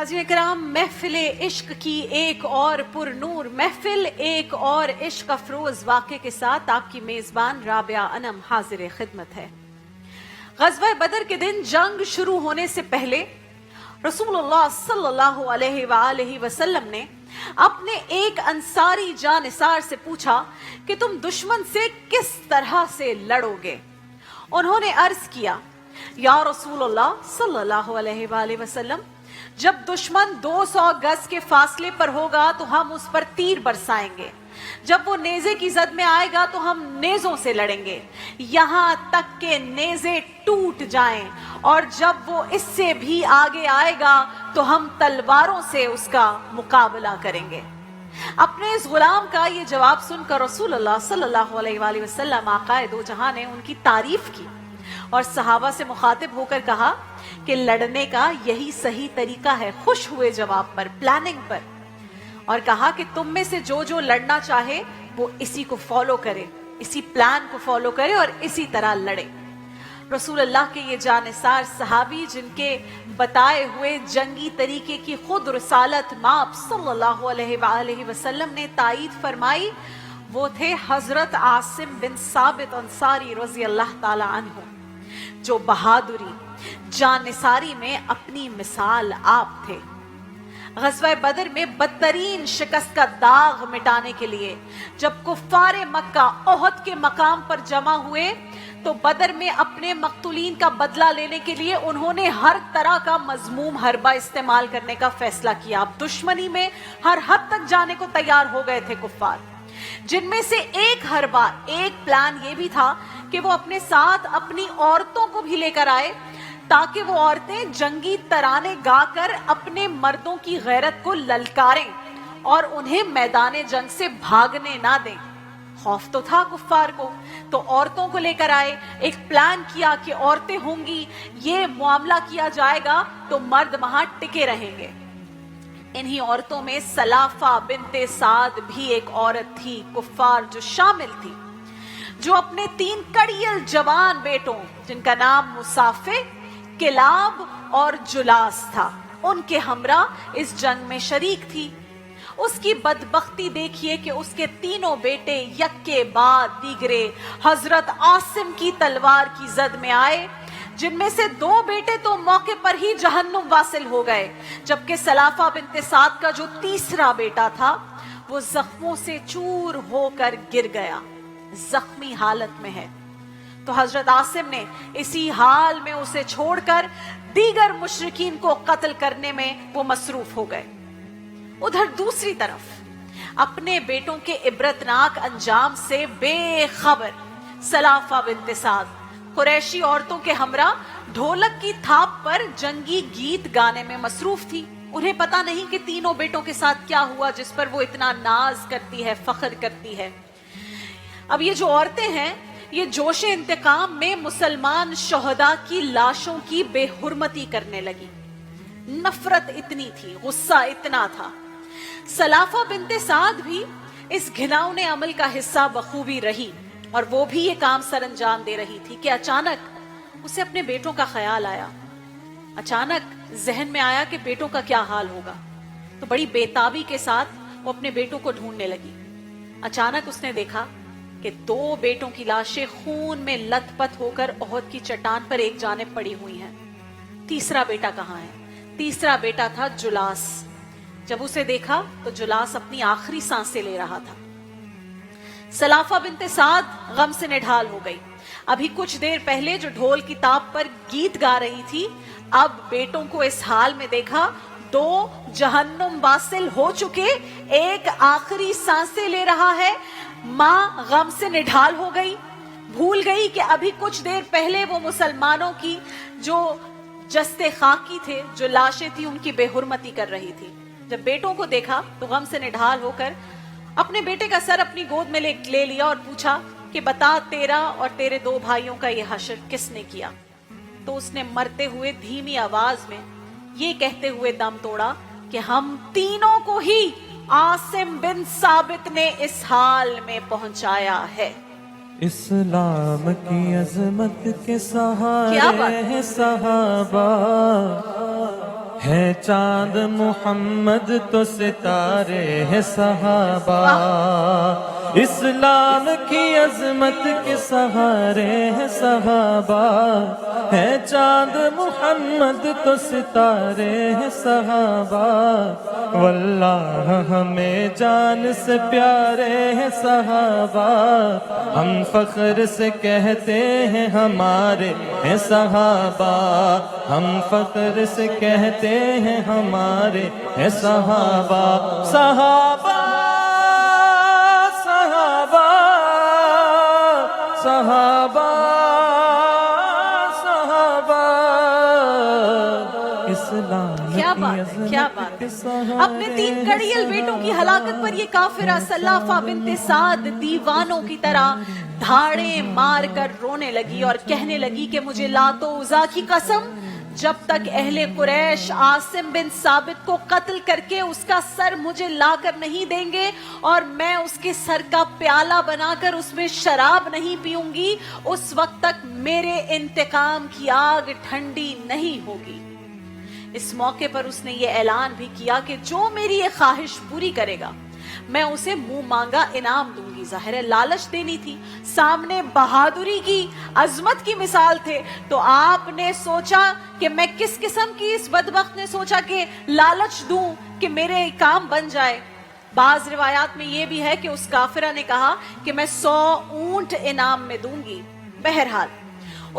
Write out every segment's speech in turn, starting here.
नाज़रीन किराम, महफिल इश्क की एक और पुरनूर महफिल, एक और इश्क अफरोज वाक़े के साथ आपकी मेज़बान राबिया अनम हाजिर खिदमत है। ग़ज़वा बदर के दिन जंग शुरू होने से पहले रसूलुल्लाह सल्लल्लाहु अलैहि वसल्लम ने अपने एक अंसारी जानिसार से पूछा कि तुम दुश्मन से किस तरह से लड़ोगे। उन्होंने अर्ज किया, या रसूलुल्लाह सल्लल्लाहु अलैहि वसल्लम, जब दुश्मन 200 गज के फासले पर होगा तो हम उस पर तीर बरसाएंगे, जब वो नेज़े की जद में आएगा तो हम नेज़ों से लड़ेंगे यहां तक के नेज़े टूट जाएं, और जब वो इससे भी आगे आएगा तो हम तलवारों से उसका मुकाबला करेंगे। अपने इस गुलाम का ये जवाब सुनकर रसूलुल्लाह सल्लल्लाहु अलैहि वसल्लम आक़ाए दो जहां ने उनकी तारीफ की और सहाबा से मुखातिब होकर कहा कि लड़ने का यही सही तरीका है। खुश हुए जवाब पर, प्लानिंग पर, और कहा कि तुम में से जो जो लड़ना चाहे वो इसी को फॉलो करे, इसी प्लान को फॉलो करे और इसी तरह लड़े। रसूलुल्लाह के ये जानिसार सहाबी, जिनके बताए हुए जंगी तरीके की खुद रसालत माप सल्लल्लाहु अलैहि वसल्लम ने तायीद फरमाई, वो थे हजरत आसिम बिन साबित अंसारी रज़ी अल्लाह ताला अन्हु, जो बहादुरी जानिसारी में अपनी मिसाल आप थे। ग़ज़वा बदर में बदतरीन शिकस्त का दाग मिटाने के लिए जब कुफ्फारे मक्का ओहद के मकाम पर जमा हुए तो बदर में अपने मक्तूलीन का बदला लेने के लिए उन्होंने हर तरह का मज़मूम हरबा इस्तेमाल करने का फैसला किया। अब दुश्मनी में हर हद तक जाने को तैयार हो गए थे कुफ्फार, जिनमें से एक हरबा, एक प्लान ये भी था कि वो अपने साथ अपनी औरतों को भी लेकर आए ताकि वो औरतें जंगी तराने गाकर अपने मर्दों की गैरत को ललकारें और उन्हें मैदान जंग से भागने ना दें। खौफ तो था कुफ्फार को, तो औरतों को लेकर आए, एक प्लान किया कि औरतें होंगी, ये मामला किया जाएगा तो मर्द वहां टिके रहेंगे। इन्हीं औरतों में सलाफा बिनते साद भी एक औरत थी कुफ्फार जो शामिल थी, जो अपने 3 कड़ियल जवान बेटों, जिनका नाम मुसाफे, किलाब और जुलास था, उनके हमरा इस जंग में शरीक थी। उसकी बदबख्ती देखिए कि उसके 3 बेटे यक्के बाद दीगरे हजरत आसिम की तलवार की जद में आए, जिनमें से 2 बेटे तो मौके पर ही जहन्नुम वासिल हो गए, जबकि सलाफा बिनते साद का जो तीसरा बेटा था वो जख्मों से चूर होकर गिर गया, जख्मी हालत में है। तो हजरत आसिम ने इसी हाल में उसे छोड़कर दीगर मुशरिकीन को कत्ल करने में वो मसरूफ हो गए। उधर दूसरी तरफ अपने बेटों के इबरतनाक अंजाम से बेखबर सलाफा बिनते साद कुरैशी औरतों के हमरा ढोलक की थाप पर जंगी गीत गाने में मसरूफ थी। उन्हें पता नहीं कि 3 बेटों के साथ क्या हुआ जिस पर वो इतना नाज करती है, फख्र करती है। अब ये जो औरतें हैं, ये जोश इंतकाम में मुसलमान शोहदा की लाशों की बेहुरमती करने लगी। नफरत इतनी थी, गुस्सा इतना था। सलाफा बिनते साद भी इस घिनौने अमल का हिस्सा बखूबी रही और वो भी ये काम सरअंजाम दे रही थी कि अचानक उसे अपने बेटों का ख्याल आया। अचानक जहन में आया कि बेटों का क्या हाल होगा, तो बड़ी बेताबी के साथ वो अपने बेटों को ढूंढने लगी। अचानक उसने देखा कि 2 बेटों की लाशें खून में लथपथ होकर ओहद की चट्टान पर एक जानिब पड़ी हुई हैं। तीसरा बेटा कहाँ है? तीसरा बेटा था जुलास। जब उसे देखा तो जुलास अपनी आखिरी सांसें ले रहा था। सलाफा बिनते साद गम से निढाल हो गई। अभी कुछ देर पहले जो ढोल की ताप पर गीत गा रही थी, अब बेटों को इस हाल में देखा, 2 जहन्नुम वासिल हो चुके, एक आखिरी सांसें ले रहा है। मां गम से निढाल हो गई, भूल गई कि अभी कुछ देर पहले वो मुसलमानों की जो जस्ते खाकी थे, जो लाशें थी, उनकी बेहुरमती कर रही थी। जब बेटों को देखा तो गम से निढाल होकर अपने बेटे का सर अपनी गोद में ले लिया और पूछा कि बता, तेरा और तेरे 2 भाइयों का ये हश्र किसने किया? तो उसने मरते हुए धीमी आवाज में ये कहते हुए दम तोड़ा कि हम तीनों को ही आसिम बिन साबित ने इस हाल में पहुंचाया है। इस्लाम की अजमत के सहारे हैं सहाबा, ہے چاند محمد تو ستارے ہیں صحابہ، اسلام کی عظمت کے سہارے ہیں صحابہ، ہے چاند محمد تو ستارے ہیں صحابہ، واللہ ہمیں جان سے پیارے ہیں صحابہ، ہم فخر سے کہتے ہیں ہمارے ہیں صحابہ، ہم فخر سے کہتے ہیں ہمارے ہیں صحابہ، صحابہ صحابہ صحابہ صحابہ، اسلام کیا بات ہے، کیا بات ہے۔ اپنے 3 کڑیل بیٹوں کی ہلاکت پر یہ کافرہ سلافہ بنت سعد دیوانوں کی طرح دھاڑے مار کر رونے لگی اور کہنے لگی کہ مجھے لات و عزا کی قسم، جب تک اہل قریش عاصم بن ثابت کو قتل کر کے اس کا سر مجھے لا کر نہیں دیں گے اور میں اس کے سر کا پیالہ بنا کر اس میں شراب نہیں پیوں گی، اس وقت تک میرے انتقام کی آگ ٹھنڈی نہیں ہوگی۔ اس موقع پر اس نے یہ اعلان بھی کیا کہ جو میری یہ خواہش پوری کرے گا میں اسے منہ مانگا انعام دوں گی۔ ظاہر ہے لالچ دینی تھی، سامنے بہادری کی عظمت کی مثال تھے، تو آپ نے سوچا کہ میں کس قسم کی اس بدبخت نے سوچا کہ لالچ دوں کہ میرے کام بن جائے۔ بعض روایات میں یہ بھی ہے کہ اس کافرہ نے کہا کہ میں 100 اونٹ انعام میں دوں گی۔ بہرحال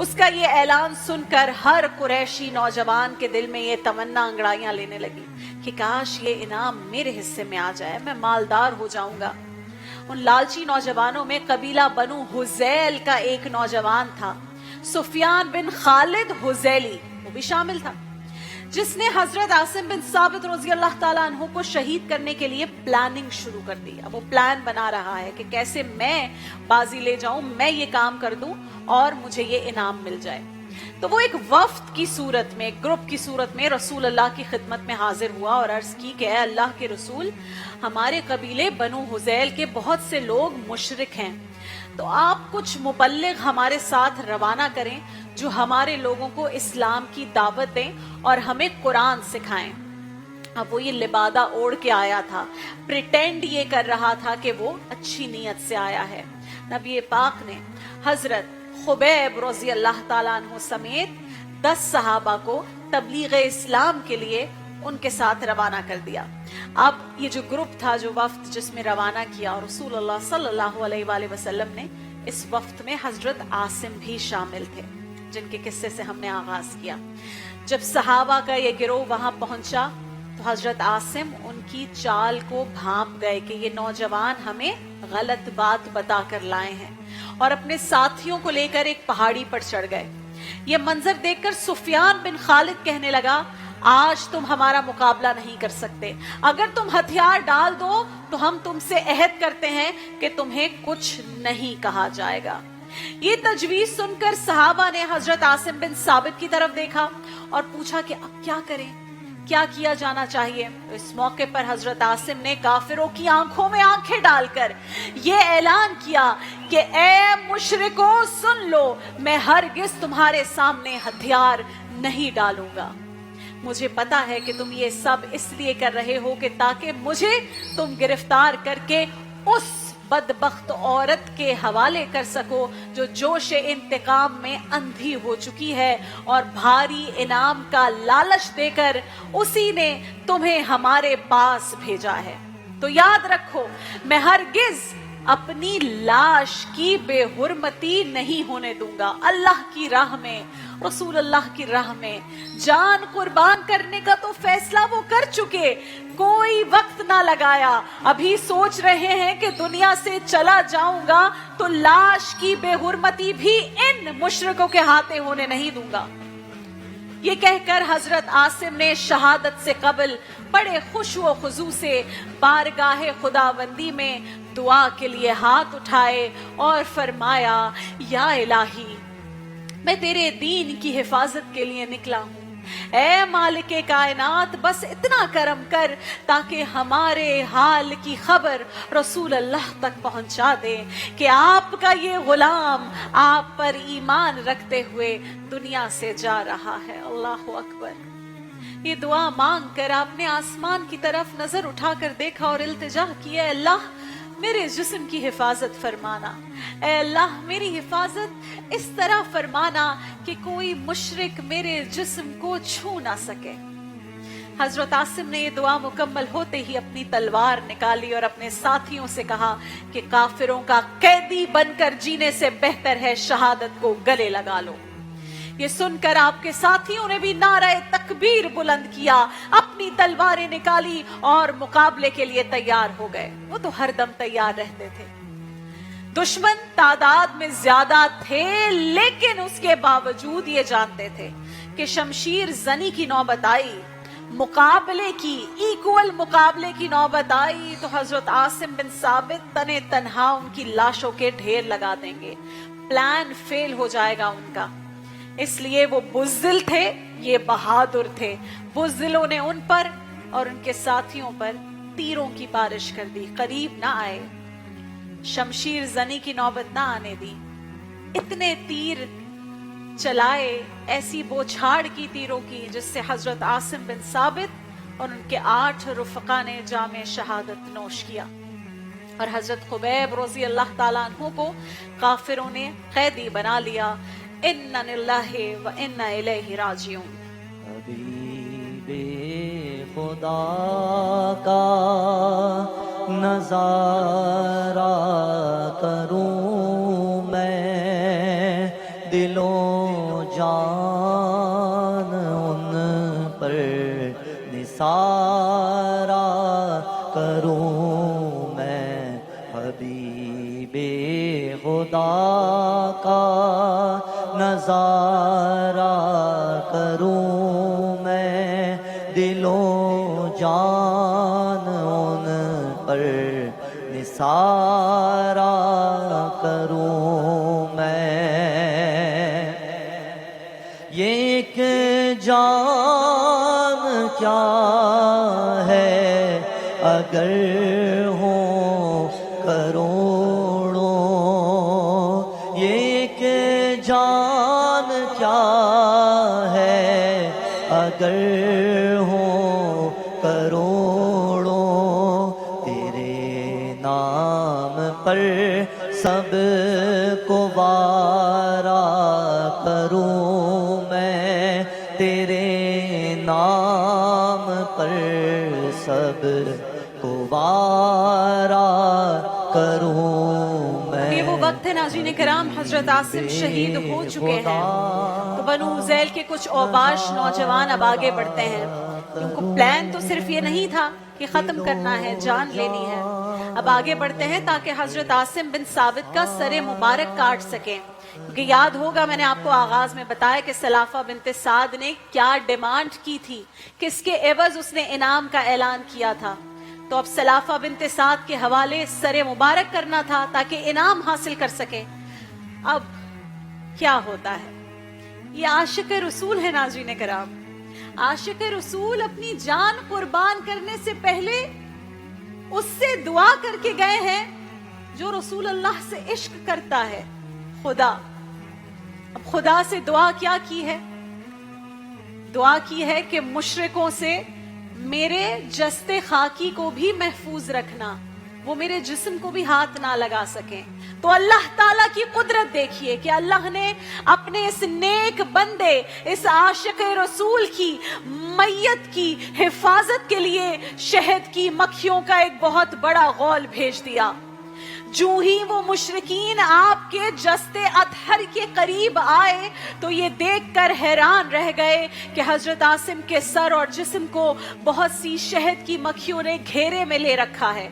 اس کا یہ اعلان سن کر ہر قریشی نوجوان کے دل میں یہ تمنا انگڑائیاں لینے لگی کہ کاش یہ انعام میرے حصے میں آ جائے، میں مالدار ہو جاؤں گا۔ ان لالچی نوجوانوں میں قبیلہ بنو حذیل کا ایک نوجوان تھا، سفیان بن خالد حذیلی، وہ بھی شامل تھا، جس نے حضرت عاصم بن ثابت رضی اللہ تعالیٰ عنہ کو شہید کرنے کے لیے پلاننگ شروع کر دی۔ اب وہ پلان بنا رہا ہے کہ کیسے میں بازی لے جاؤں، میں یہ کام کر دوں اور مجھے یہ انعام مل جائے۔ تو وہ ایک وفد کی صورت میں، ایک گروپ کی صورت میں رسول اللہ کی خدمت میں حاضر ہوا اور عرض کی کہ اے اللہ کے رسول، ہمارے قبیلے بنو حذیل کے بہت سے لوگ مشرک ہیں، تو آپ کچھ مبلغ ہمارے ساتھ روانہ کریں جو ہمارے لوگوں کو اسلام کی دعوت دیں اور ہمیں قرآن سکھائیں۔ اب وہ یہ لبادہ اوڑھ کے آیا تھا، پریٹینڈ یہ کر رہا تھا کہ وہ اچھی نیت سے آیا ہے۔ نبی پاک نے حضرت خبیب رضی اللہ تعالیٰ عنہ سمیت 10 صحابہ کو تبلیغ اسلام کے لیے ان کے ساتھ روانہ کر دیا۔ اب یہ جو گروپ تھا، جو وفد جس میں روانہ کیا، اور رسول اللہ صلی اللہ علیہ وآلہ وسلم نے اس وفد میں حضرت عاصم بھی شامل تھے، جن کے قصے سے ہم نے آغاز کیا۔ جب صحابہ کا یہ گروہ وہاں پہنچا تو حضرت عاصم ان کی چال کو بھانپ گئے کہ یہ نوجوان ہمیں غلط بات بتا کر لائے ہیں، اور اپنے ساتھیوں کو لے کر ایک پہاڑی پر چڑھ گئے۔ یہ منظر دیکھ کر سفیان بن خالد کہنے لگا آج تم ہمارا مقابلہ نہیں کر سکتے، اگر تم ہتھیار ڈال دو تو ہم تم سے عہد کرتے ہیں کہ تمہیں کچھ نہیں کہا جائے گا۔ یہ تجویز سن کر صحابہ نے حضرت عاصم بن ثابت کی طرف دیکھا اور پوچھا کہ اب کیا کریں، کیا کیا جانا چاہیے۔ اس موقع پر حضرت عاصم نے کافروں کی آنکھوں میں آنکھیں ڈال کر یہ اعلان کیا کہ اے مشرکو سن لو، میں ہرگز تمہارے سامنے ہتھیار نہیں ڈالوں گا۔ مجھے پتا ہے کہ تم یہ سب اس لیے کر رہے ہو کہ تاکہ مجھے تم گرفتار کر کے اس بدبخت عورت کے حوالے کر سکو جو جوش انتقام میں اندھی ہو چکی ہے، اور بھاری انعام کا لالچ دے کر اسی نے تمہیں ہمارے پاس بھیجا ہے۔ تو یاد رکھو، میں ہرگز اپنی لاش کی بے حرمتی نہیں ہونے دوں گا۔ اللہ کی راہ میں، رسول اللہ کی راہ میں جان قربان کرنے کا تو فیصلہ وہ کر چکے، کوئی وقت نہ لگایا۔ ابھی سوچ رہے ہیں کہ دنیا سے چلا جاؤں گا تو لاش کی بے حرمتی بھی ان مشرکوں کے ہاتھے ہونے نہیں دوں گا۔ یہ کہہ کر حضرت عاصم نے شہادت سے قبل بڑے خشوع و خضوع سے بارگاہ خداوندی میں دعا کے لیے ہاتھ اٹھائے اور فرمایا یا الہی، میں تیرے دین کی حفاظت کے لیے نکلا ہوں، اے مالک کائنات بس اتنا کرم کر تاکہ ہمارے حال کی خبر رسول اللہ تک پہنچا دے کہ آپ کا یہ غلام آپ پر ایمان رکھتے ہوئے دنیا سے جا رہا ہے۔ اللہ اکبر! ये दुआ मांग कर आपने आसमान की तरफ नजर उठाकर देखा और इल्तिजा की, ऐ अल्लाह मेरे जिस्म की हिफाजत फरमाना, ऐ अल्लाह मेरी हिफाजत इस तरह फरमाना कि कोई मुशरिक मेरे जिस्म को छू ना सके। हजरत आसिम ने ये दुआ मुकम्मल होते ही अपनी तलवार निकाली और अपने साथियों से कहा कि काफिरों का कैदी बनकर जीने से बेहतर है शहादत को गले लगा लो। ये सुनकर आपके साथियों ने भी नारे तकबीर बुलंद किया, अपनी तलवारें निकाली और मुकाबले के लिए तैयार हो गए। वो तो हरदम तैयार रहते थे। दुश्मन तादाद में ज्यादा थे, लेकिन उसके बावजूद ये जानते थे कि शमशीर जनी की नौबत आई, मुकाबले की, इक्वल मुकाबले की नौबत आई तो हजरत आसिम बिन साबित तने तन्हा उनकी लाशों के ढेर लगा देंगे, प्लान फेल हो जाएगा उनका। इसलिए वो बुज़दिल थे, ये बहादुर थे। बुज़दिलों ने उन पर और उनके साथियों पर तीरों की बारिश कर दी, करीब ना आए, शमशीर जनी की नौबत ना आने दी। इतने तीर चलाए, ऐसी बौछार की तीरों की, जिससे हजरत आसिम बिन साबित और उनके 8 रुफका ने जामे शहादत नोश किया और हजरत खुबैब रज़ी अल्लाह ताला अन्हु को काफिरों ने कैदी बना लिया। इन्ना लिल्लाहि व इन्ना इलैहि राजिऊन। हबीबे खुदा का नज़ारा करूं मैं, दिलो जान उन पर निसारा करूं मैं। हबीबे खुदा का नज़ारा करूं मैं, दिलो जान उन पर निसारा करूं मैं। ये एक जान क्या है अगर हो करोड़ों, ये एक जान क्या है अगर हो करोड़ों। तेरे नाम पर सब को वारा करूं मैं, तेरे नाम पर सब को वारा करूं मैं। ये वो वक्त है नाज़रीन किराम, हजरत आसिम शहीद हो चुके हैं तो बनु उज़ैल के कुछ औबाश नौजवान अब आगे बढ़ते हैं। उनको प्लान तो सिर्फ ये नहीं था कि खत्म करना है, जान लेनी है। अब आगे बढ़ते हैं ताकि हजरत आसिम बिन साबित का सरे मुबारक काट सकें, क्योंकि याद होगा मैंने आपको आगाज में बताया कि सलाफा बिनते साद ने क्या डिमांड की थी, किसके एवज उसने इनाम का ऐलान किया था। तो अब सलाफा बिनते साद के हवाले सरे मुबारक करना था ताकि इनाम हासिल कर सके। अब क्या होता है, ये आशिक रसूल है नाज़रीन किराम। आशिक रसूल अपनी जान कुर्बान करने से पहले उससे दुआ करके गए हैं जो रसूल अल्लाह से इश्क करता है, खुदा। अब खुदा से दुआ क्या की है? दुआ की है कि मुशरिकों से मेरे जस्ते खाकी को भी महफूज रखना, वो मेरे जिस्म को भी हाथ ना लगा सकें। तो अल्लाह ताला की कुदरत देखिए कि अल्लाह ने अपने इस नेक बंदे, इस आशिक रसूल की मैयत की हिफाजत के लिए शहद की मक्खियों का एक बहुत बड़ा गौल भेज दिया। जो ही वो मुशरिकीन आपके जस्ते अतहर के करीब आए तो ये देखकर हैरान रह गए कि हजरत आसिम के सर और जिस्म को बहुत सी शहद की मक्खियों ने घेरे में ले रखा है।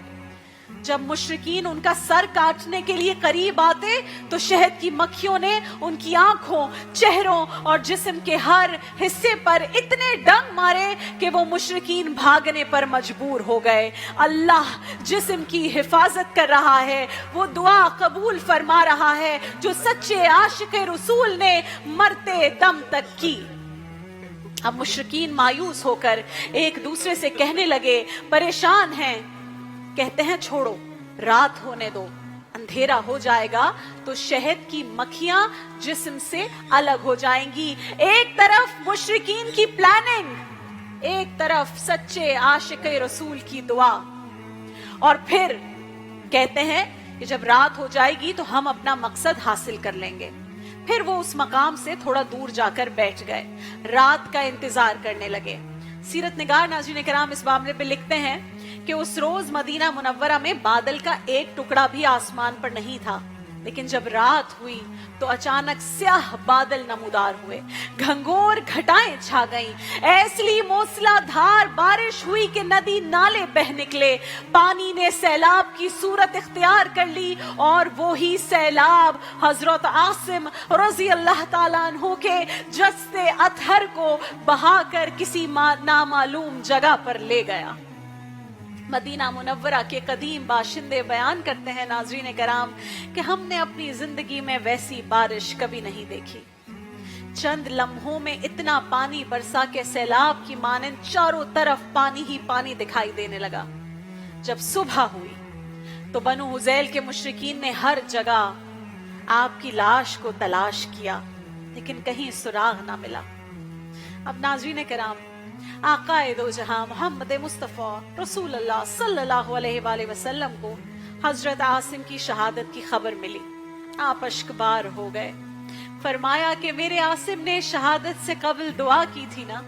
जब मुशरिकीन उनका सर काटने के लिए करीब आते तो शहद की मक्खियों ने उनकी आंखों, चेहरों और जिस्म के हर हिस्से पर इतने डंग मारे कि वो मुशरिकीन भागने पर मजबूर हो गए। अल्लाह जिस्म की हिफाजत कर रहा है, वो दुआ कबूल फरमा रहा है जो सच्चे आशिक रसूल ने मरते दम तक की। अब मुशरिकीन मायूस होकर एक दूसरे से कहने लगे, परेशान हैं, कहते हैं छोड़ो, रात होने दो, अंधेरा हो जाएगा तो शहद की मक्खियां जिस्म से अलग हो जाएंगी। एक तरफ मुशरिकीन की प्लानिंग, ایک طرف سچے عاشق رسول کی دعا، اور پھر کہتے ہیں کہ جب رات ہو جائے گی تو ہم اپنا مقصد حاصل کر لیں گے۔ پھر وہ اس مقام سے تھوڑا دور جا کر بیٹھ گئے، رات کا انتظار کرنے لگے۔ سیرت نگار ناظرین کرام اس معاملے پہ لکھتے ہیں کہ اس روز مدینہ منورہ میں بادل کا ایک ٹکڑا بھی آسمان پر نہیں تھا، لیکن جب رات ہوئی تو اچانک سیاہ بادل نمودار ہوئے، گھنگور گھٹائیں چھا گئیں، ایسلی موسلا دھار بارش ہوئی کہ ندی نالے بہ نکلے، پانی نے سیلاب کی صورت اختیار کر لی، اور وہی سیلاب حضرت عاصم رضی اللہ تعالیٰ عنہ کے جستے اطہر کو بہا کر کسی نامعلوم جگہ پر لے گیا۔ مدینہ منورہ کے قدیم باشندے بیان کرتے ہیں ناظرین کرام کہ ہم نے اپنی زندگی میں ویسی بارش کبھی نہیں دیکھی۔ چند لمحوں میں اتنا پانی برسا کہ سیلاب کی مانند چاروں طرف پانی ہی پانی دکھائی دینے لگا۔ جب صبح ہوئی تو بنو حذیل کے مشرکین نے ہر جگہ آپ کی لاش کو تلاش کیا، لیکن کہیں سراغ نہ ملا۔ اب ناظرین کرام، آقا دو جہاں محمد مصطفیٰ رسول اللہ صلی اللہ علیہ وآلہ وسلم کو حضرت عاصم کی شہادت کی خبر ملی۔ آپ اشکبار ہو گئے، فرمایا کہ میرے عاصم نے شہادت سے قبل دعا کی تھی نا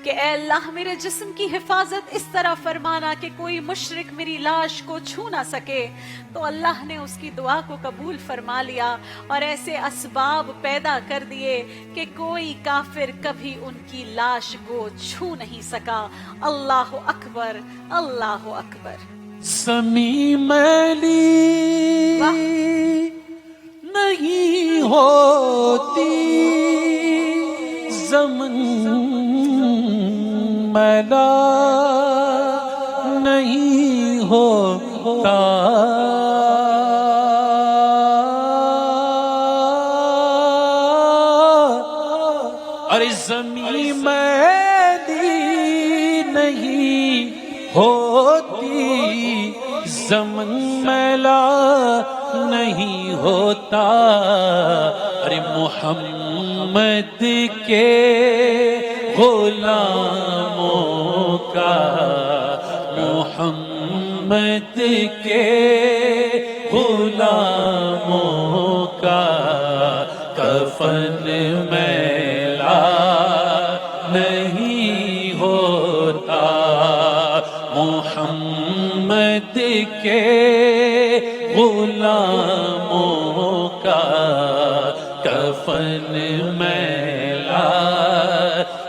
کہ اے اللہ میرے جسم کی حفاظت اس طرح فرمانا کہ کوئی مشرک میری لاش کو چھو نہ سکے، تو اللہ نے اس کی دعا کو قبول فرما لیا اور ایسے اسباب پیدا کر دیے کہ کوئی کافر کبھی ان کی لاش کو چھو نہیں سکا۔ اللہ اکبر، اللہ اکبر۔ زمین میلی نہیں ہوتی، زمین میلا نہیں ہوتا، ارے زمین میلی نہیں ہوتی، زمین میلا نہیں ہوتا، ارے محمد کے غلاموں کا، محمد کے غلاموں کا کفن میلا نہیں ہوتا، محمد کے غلاموں کا کفن میلا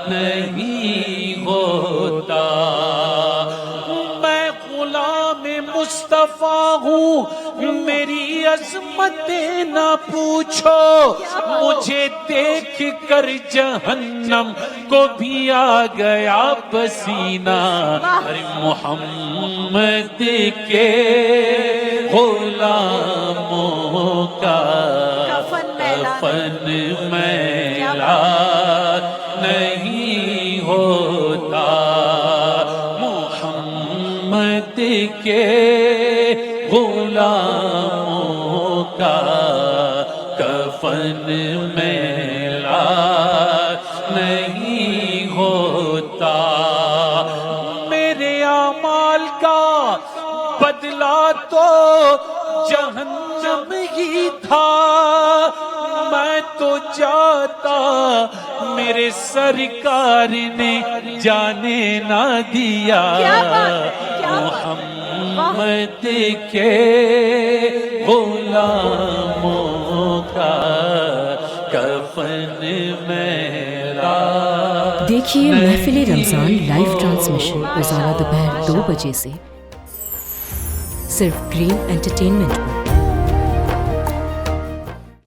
نہیں ہوتا۔ میں غلام مصطفیٰ ہوں، میری عظمت نہ پوچھو، مجھے دیکھ کر جہنم کو بھی آ گیا پسینہ، ارے محمد کے غلاموں کا کفن میلا نہیں ہوتا، محمد کے غلاموں کا کفن میلا نہیں ہوتا۔ میرے اعمال کا بدلہ تو جہنم ہی تھا، میں تو جاتا میرے سرکار نے جانے نہ دیا، محمد کے غلاموں کا کفن میلا۔ دیکھیے محفل رمضان لائیو ٹرانسمیشن روزانہ دوپہر 2 بجے سے صرف گرین انٹرٹینمنٹ پر۔